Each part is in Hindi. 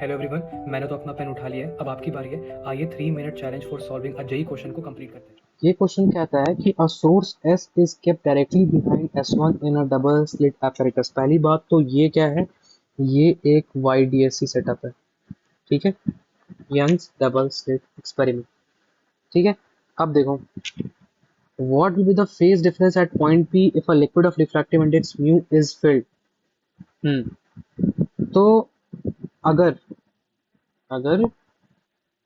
हेलो एवरीवन, मैंने तो अपना पेन उठा लिया है। अब आपकी बारी है। आइए 3 minute challenge for solving a JEE question को कंप्लीट करते हैं। ये क्वेश्चन कहता है कि a source S is kept directly behind S1 in a double slit apparatus। पहली बात तो ये क्या है, ये एक YDSC सेटअप है। ठीक है, यंग्स डबल स्लिट एक्सपेरिमेंट। ठीक है, अब देखो, what will be the phase difference at point P if a liquid of refractive index mu is filled. तो अगर अगर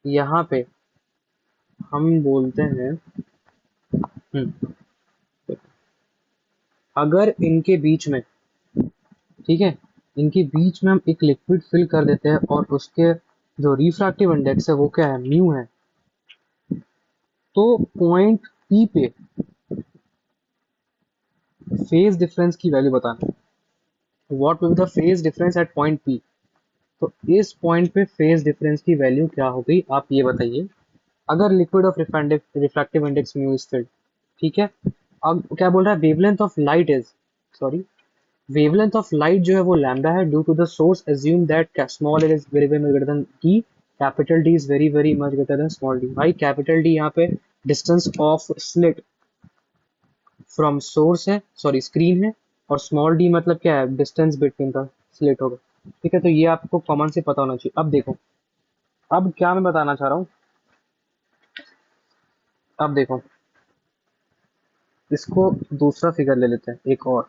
यहाँ पे हम बोलते हैं, हम्म, अगर इनके बीच में, ठीक है, इनके बीच में हम एक लिक्विड फिल कर देते हैं और उसके जो रिफ्रैक्टिव इंडेक्स है वो क्या है, म्यू है। तो पॉइंट पी पे फेज डिफरेंस की वैल्यू बताना, what will be the phase difference at point P. तो इस पॉइंट पे फेज डिफरेंस की वैल्यू क्या हो गई, आप ये बताइए। अगर liquid of refractive index mu is filled, ठीक है। अब क्या बोल रहा है, wavelength of light is, sorry, wavelength of light जो है वो lambda है, due to the source assume that small l is very very much greater than d, capital D is very very much greater than small d। भाई कैपिटल D यहाँ पे distance of slit from source है, सॉरी स्क्रीन है, और स्मॉल d मतलब क्या है, डिस्टेंस बिटवीन द स्लिट होगा। ठीक है, तो ये आपको कॉमन से पता होना चाहिए। अब देखो, अब क्या मैं बताना चाह रहा हूँ, अब देखो, इसको दूसरा फिगर ले लेते हैं एक और।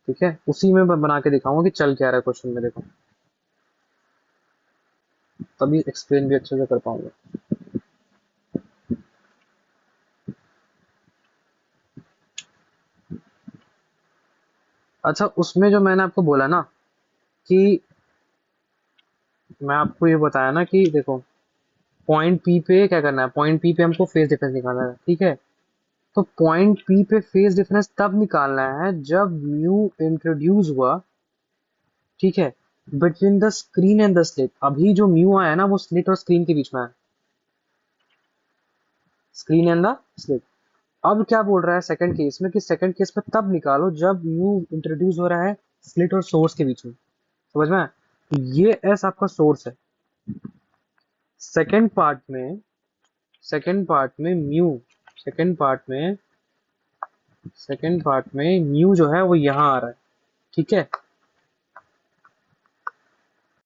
ठीक है, उसी में मैं बना के दिखाऊंगा कि चल क्या रहा है क्वेश्चन में, देखो, तभी एक्सप्लेन भी अच्छे से कर पाऊंगा। अच्छा, उसमें जो मैंने आपको बोला ना कि मैं आपको ये बताया ना कि देखो, पॉइंट पी पे क्या करना है, पॉइंट पी पे हमको फेज डिफरेंस निकालना है। ठीक है, तो पॉइंट पी पे फेज डिफरेंस तब निकालना है जब म्यू इंट्रोड्यूस हुआ, ठीक है, between the screen and the slit. अभी जो म्यू आया ना वो स्लिट और स्क्रीन के बीच में है, स्क्रीन एंड द स्लिट। अब क्या बोल रहा है सेकंड केस में, कि सेकंड केस में तब निकालो जब म्यू इंट्रोड्यूस हो रहा है स्लिट और सोर्स के बीच में। समझ में आया? तो ये एस आपका सोर्स है। सेकंड पार्ट में, सेकंड पार्ट में म्यू, सेकंड पार्ट में, सेकंड पार्ट में म्यू जो है वो यहाँ आ रहा है। ठीक है,